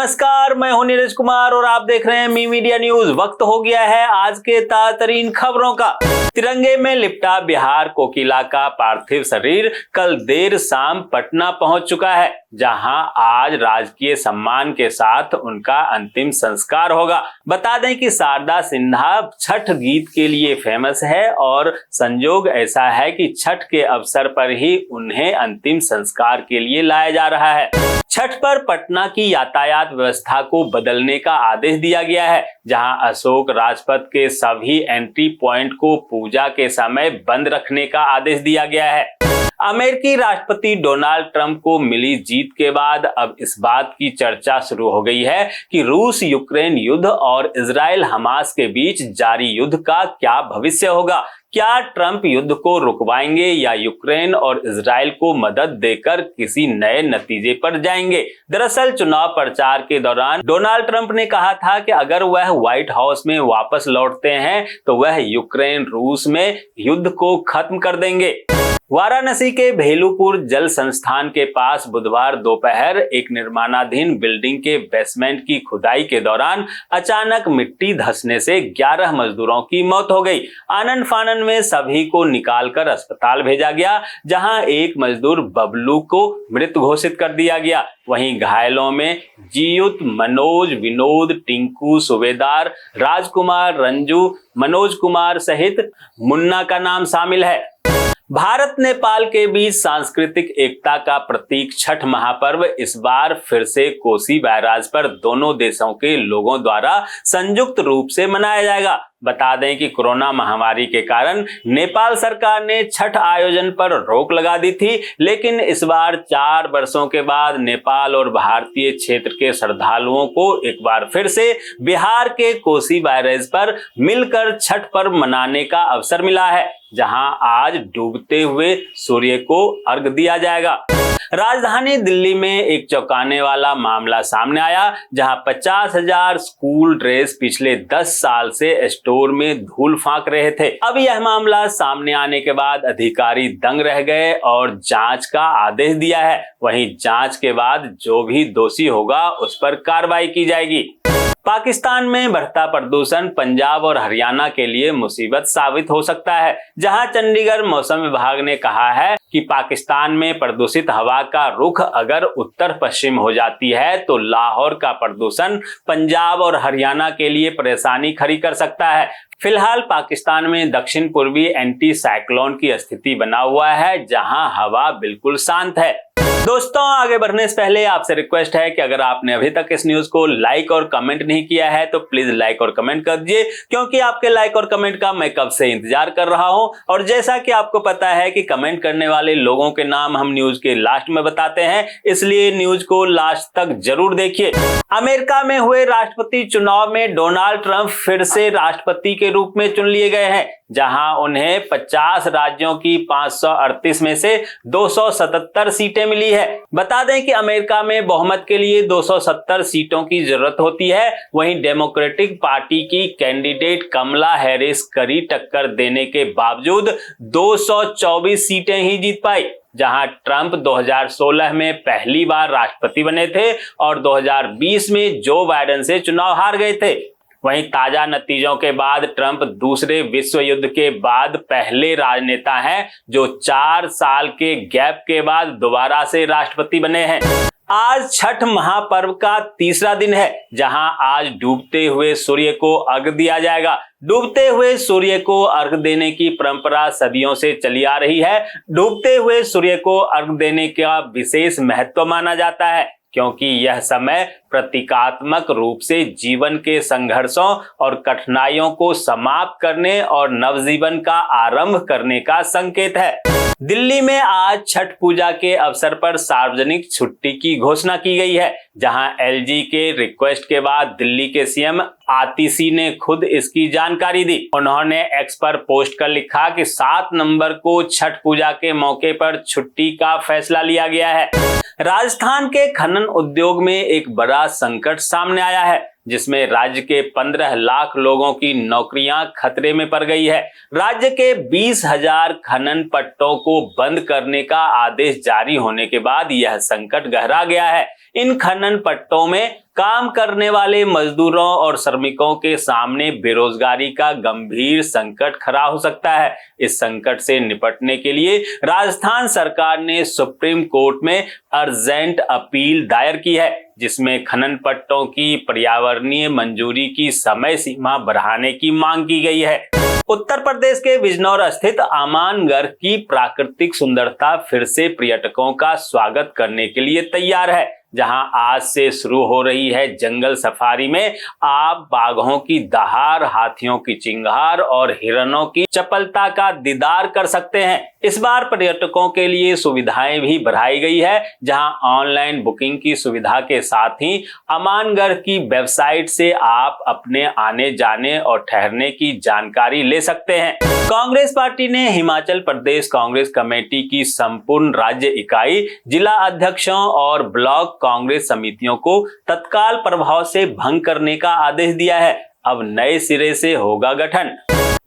नमस्कार, मैं हूं नीरज कुमार और आप देख रहे हैं मी मीडिया न्यूज। वक्त हो गया है आज के ताज़ातरीन खबरों का। तिरंगे में लिपटा बिहार कोकिला का पार्थिव शरीर कल देर शाम पटना पहुंच चुका है, जहां आज राजकीय सम्मान के साथ उनका अंतिम संस्कार होगा। बता दें कि शारदा सिन्हा छठ गीत के लिए फेमस है और संजोग ऐसा है कि छठ के अवसर पर ही उन्हें अंतिम संस्कार के लिए लाया जा रहा है। छठ पर पटना की यातायात व्यवस्था को बदलने का आदेश दिया गया है, जहां अशोक राजपथ के सभी एंट्री पॉइंट को पूजा के समय बंद रखने का आदेश दिया गया है। अमेरिकी राष्ट्रपति डोनाल्ड ट्रंप को मिली जीत के बाद अब इस बात की चर्चा शुरू हो गई है कि रूस यूक्रेन युद्ध और इजराइल हमास के बीच जारी युद्ध का क्या भविष्य होगा। क्या ट्रंप युद्ध को रुकवाएंगे या यूक्रेन और इजराइल को मदद देकर किसी नए नतीजे पर जाएंगे। दरअसल चुनाव प्रचार के दौरान डोनाल्ड ट्रंप ने कहा था कि अगर वह व्हाइट हाउस में वापस लौटते हैं तो वह यूक्रेन रूस में युद्ध को खत्म कर देंगे। वाराणसी के भेलुपुर जल संस्थान के पास बुधवार दोपहर एक निर्माणाधीन बिल्डिंग के बेसमेंट की खुदाई के दौरान अचानक मिट्टी धंसने से 11 मजदूरों की मौत हो गई। आनन फानन में सभी को निकालकर अस्पताल भेजा गया, जहां एक मजदूर बबलू को मृत घोषित कर दिया गया। वहीं घायलों में जीयुत, मनोज, विनोद, टिंकू, सुबेदार, राजकुमार, रंजू, मनोज कुमार सहित मुन्ना का नाम शामिल है। भारत नेपाल के बीच सांस्कृतिक एकता का प्रतीक छठ महापर्व इस बार फिर से कोसी बैराज पर दोनों देशों के लोगों द्वारा संयुक्त रूप से मनाया जाएगा। बता दें कि कोरोना महामारी के कारण नेपाल सरकार ने छठ आयोजन पर रोक लगा दी थी, लेकिन इस बार 4 वर्षों के बाद नेपाल और भारतीय क्षेत्र के श्रद्धालुओं को एक बार फिर से बिहार के कोसी बैराज पर मिलकर छठ पर्व मनाने का अवसर मिला है, जहां आज डूबते हुए सूर्य को अर्घ्य दिया जाएगा। राजधानी दिल्ली में एक चौंकाने वाला मामला सामने आया, जहां 50,000 स्कूल ड्रेस पिछले 10 साल से स्टोर में धूल फांक रहे थे। अब यह मामला सामने आने के बाद अधिकारी दंग रह गए और जांच का आदेश दिया है। वहीं जांच के बाद जो भी दोषी होगा उस पर कार्रवाई की जाएगी। पाकिस्तान में बढ़ता प्रदूषण पंजाब और हरियाणा के लिए मुसीबत साबित हो सकता है, जहां चंडीगढ़ मौसम विभाग ने कहा है कि पाकिस्तान में प्रदूषित हवा का रुख अगर उत्तर पश्चिम हो जाती है तो लाहौर का प्रदूषण पंजाब और हरियाणा के लिए परेशानी खड़ी कर सकता है। फिलहाल पाकिस्तान में दक्षिण पूर्वी एंटी साइक्लोन की स्थिति बना हुआ है, जहां हवा बिल्कुल शांत है। दोस्तों, आगे बढ़ने से पहले आपसे रिक्वेस्ट है कि अगर आपने अभी तक इस न्यूज को लाइक और कमेंट नहीं किया है तो प्लीज लाइक और कमेंट कर दीजिए, क्योंकि आपके लाइक और कमेंट का मैं कब से इंतजार कर रहा हूं। और जैसा कि आपको पता है कि कमेंट करने वाले लोगों के नाम हम न्यूज के लास्ट में बताते हैं, इसलिए न्यूज को लास्ट तक जरूर देखिए। अमेरिका में हुए राष्ट्रपति चुनाव में डोनाल्ड ट्रंप फिर से राष्ट्रपति के रूप में चुन लिए गए हैं, जहां उन्हें 50 राज्यों की 538 में से 277 सीटें मिली है। बता दें कि अमेरिका में बहुमत के लिए 270 सीटों की जरूरत होती है। वहीं डेमोक्रेटिक पार्टी की कैंडिडेट कमला हैरिस कड़ी टक्कर देने के बावजूद 224 सीटें ही जीत पाई, जहां ट्रंप 2016 में पहली बार राष्ट्रपति बने थे और 2020 में जो बाइडेन से चुनाव हार गए थे। वहीं ताजा नतीजों के बाद ट्रंप दूसरे विश्व युद्ध के बाद पहले राजनेता हैं जो 4 साल के गैप के बाद दोबारा से राष्ट्रपति बने हैं। आज छठ महापर्व का तीसरा दिन है, जहां आज डूबते हुए सूर्य को अर्घ्य दिया जाएगा। डूबते हुए सूर्य को अर्घ्य देने की परंपरा सदियों से चली आ रही है। डूबते हुए सूर्य को अर्घ्य देने का विशेष महत्व माना जाता है, क्योंकि यह समय प्रतीकात्मक रूप से जीवन के संघर्षों और कठिनाइयों को समाप्त करने और नवजीवन का आरंभ करने का संकेत है। दिल्ली में आज छठ पूजा के अवसर पर सार्वजनिक छुट्टी की घोषणा की गई है, जहां एलजी के रिक्वेस्ट के बाद दिल्ली के सीएम आतिशी ने खुद इसकी जानकारी दी। उन्होंने एक्स पर पोस्ट कर लिखा कि 7 नवंबर को छठ पूजा के मौके पर छुट्टी का फैसला लिया गया है। राजस्थान के खनन उद्योग में एक बड़ा संकट सामने आया है, जिसमें राज्य के 15 लाख लोगों की नौकरियां खतरे में पड़ गई है। राज्य के 20,000 खनन पट्टों को बंद करने का आदेश जारी होने के बाद यह संकट गहरा गया है। इन खनन पट्टों में काम करने वाले मजदूरों और श्रमिकों के सामने बेरोजगारी का गंभीर संकट खड़ा हो सकता है। इस संकट से निपटने के लिए राजस्थान सरकार ने सुप्रीम कोर्ट में अर्जेंट अपील दायर की है, जिसमें खनन पट्टों की पर्यावरणीय मंजूरी की समय सीमा बढ़ाने की मांग की गई है। उत्तर प्रदेश के बिजनौर स्थित आमानगढ़ की प्राकृतिक सुंदरता फिर से पर्यटकों का स्वागत करने के लिए तैयार है, जहां आज से शुरू हो रही है जंगल सफारी में आप बाघों की दहाड़, हाथियों की चिंगार और हिरणों की चपलता का दीदार कर सकते हैं। इस बार पर्यटकों के लिए सुविधाएं भी बढ़ाई गई है, जहां ऑनलाइन बुकिंग की सुविधा के साथ ही अमानगढ़ की वेबसाइट से आप अपने आने जाने और ठहरने की जानकारी ले सकते हैं। कांग्रेस पार्टी ने हिमाचल प्रदेश कांग्रेस कमेटी की संपूर्ण राज्य इकाई, जिला अध्यक्षों और ब्लॉक कांग्रेस समितियों को तत्काल प्रभाव से भंग करने का आदेश दिया है। अब नए सिरे से होगा गठन।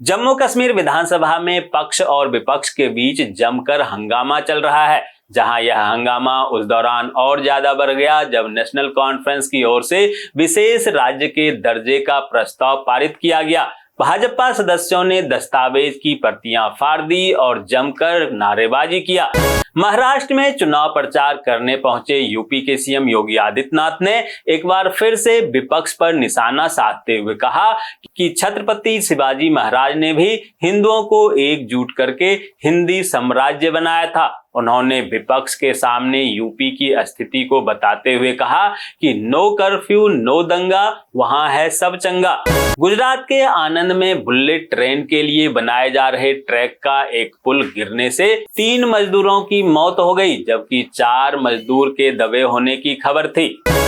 जम्मू कश्मीर विधानसभा में पक्ष और विपक्ष के बीच जमकर हंगामा चल रहा है, जहां यह हंगामा उस दौरान और ज्यादा बढ़ गया जब नेशनल कॉन्फ्रेंस की ओर से विशेष राज्य के दर्जे का प्रस्ताव पारित किया गया। भाजपा सदस्यों ने दस्तावेज की प्रतियां फाड़ दी और जमकर नारेबाजी किया। महाराष्ट्र में चुनाव प्रचार करने पहुंचे यूपी के सीएम योगी आदित्यनाथ ने एक बार फिर से विपक्ष पर निशाना साधते हुए कहा कि छत्रपति शिवाजी महाराज ने भी हिंदुओं को एकजुट करके हिंदी साम्राज्य बनाया था। उन्होंने विपक्ष के सामने यूपी की स्थिति को बताते हुए कहा कि नो कर्फ्यू नो दंगा, वहां है सब चंगा। गुजरात के आनंद में बुलेट ट्रेन के लिए बनाए जा रहे ट्रैक का एक पुल गिरने से 3 मजदूरों की मौत हो गई, जबकि 4 मजदूर के दबे होने की खबर थी।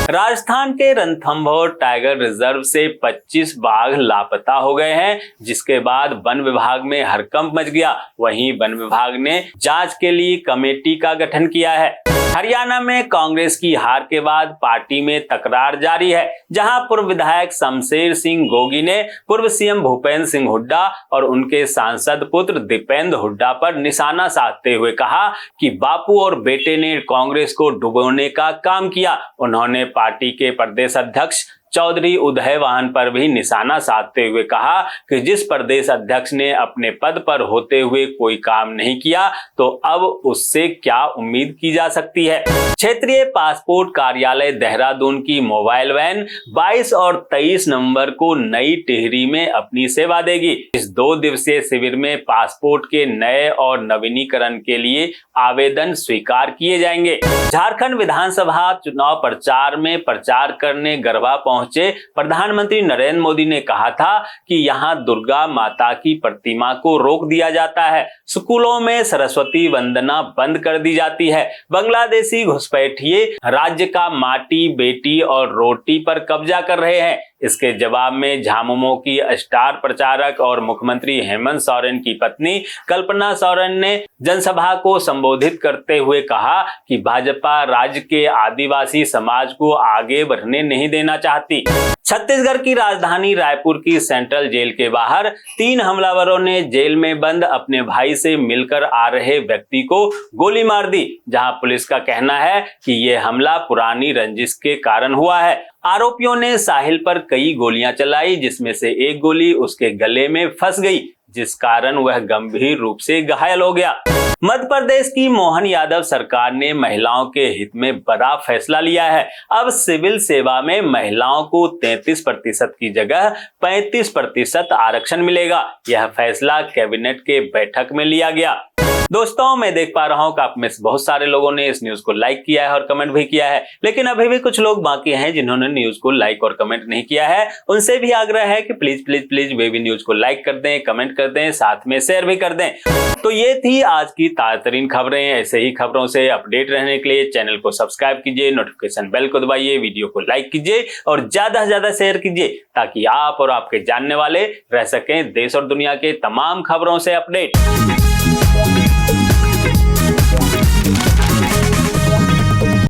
राजस्थान के रणथंभौर टाइगर रिजर्व से 25 बाघ लापता हो गए हैं, जिसके बाद वन विभाग में हड़कंप मच गया। वहीं वन विभाग ने जांच के लिए कमेटी का गठन किया है। हरियाणा में कांग्रेस की हार के बाद पार्टी में तकरार जारी है, जहां पूर्व विधायक शमशेर सिंह गोगी ने पूर्व सीएम भूपेंद्र सिंह हुड्डा और उनके सांसद पुत्र दीपेंद्र हुड्डा पर निशाना साधते हुए कहा कि बापू और बेटे ने कांग्रेस को डुबोने का काम किया। उन्होंने पार्टी के प्रदेश अध्यक्ष चौधरी उदय वाहन पर भी निशाना साधते हुए कहा कि जिस प्रदेश अध्यक्ष ने अपने पद पर होते हुए कोई काम नहीं किया, तो अब उससे क्या उम्मीद की जा सकती है। क्षेत्रीय पासपोर्ट कार्यालय देहरादून की मोबाइल वैन 22 और 23 नवंबर को नई टिहरी में अपनी सेवा देगी। इस 2 दिवसीय शिविर में पासपोर्ट के नए और नवीनीकरण के लिए आवेदन स्वीकार किए जाएंगे। झारखंड विधानसभा चुनाव प्रचार में प्रचार करने गरबा पहुंचे प्रधानमंत्री नरेंद्र मोदी ने कहा था कि यहां दुर्गा माता की प्रतिमा को रोक दिया जाता है, स्कूलों में सरस्वती वंदना बंद कर दी जाती है, बांग्लादेशी घुसपैठिए राज्य का माटी, बेटी और रोटी पर कब्जा कर रहे हैं। इसके जवाब में झामुमो की स्टार प्रचारक और मुख्यमंत्री हेमंत सोरेन की पत्नी कल्पना सोरेन ने जनसभा को संबोधित करते हुए कहा कि भाजपा राज्य के आदिवासी समाज को आगे बढ़ने नहीं देना चाहती। छत्तीसगढ़ की राजधानी रायपुर की सेंट्रल जेल के बाहर 3 हमलावरों ने जेल में बंद अपने भाई से मिलकर आ रहे व्यक्ति को गोली मार दी, जहां पुलिस का कहना है कि यह हमला पुरानी रंजिश के कारण हुआ है। आरोपियों ने साहिल पर कई गोलियां चलाई, जिसमें से एक गोली उसके गले में फंस गई, जिस कारण वह गंभीर रूप से घायल हो गया। मध्य प्रदेश की मोहन यादव सरकार ने महिलाओं के हित में बड़ा फैसला लिया है। अब सिविल सेवा में महिलाओं को 33% की जगह 35% आरक्षण मिलेगा। यह फैसला कैबिनेट के बैठक में लिया गया। दोस्तों, मैं देख पा रहा हूं कि आप में से बहुत सारे लोगों ने इस न्यूज को लाइक किया है और कमेंट भी किया है, लेकिन अभी भी कुछ लोग बाकी हैं जिन्होंने न्यूज को लाइक और कमेंट नहीं किया है। उनसे भी आग्रह है कि प्लीज प्लीज प्लीज वे भी न्यूज को लाइक कर दें, कमेंट कर दें, साथ में शेयर भी कर दें। तो ये थी आज की ताज़ा-तरीन खबरें। ऐसे ही खबरों से अपडेट रहने के लिए चैनल को सब्सक्राइब कीजिए, नोटिफिकेशन बेल को दबाइए, वीडियो को लाइक कीजिए और ज्यादा से ज्यादा शेयर कीजिए, ताकि आप और आपके जानने वाले रह सकें देश और दुनिया के तमाम खबरों से अपडेट।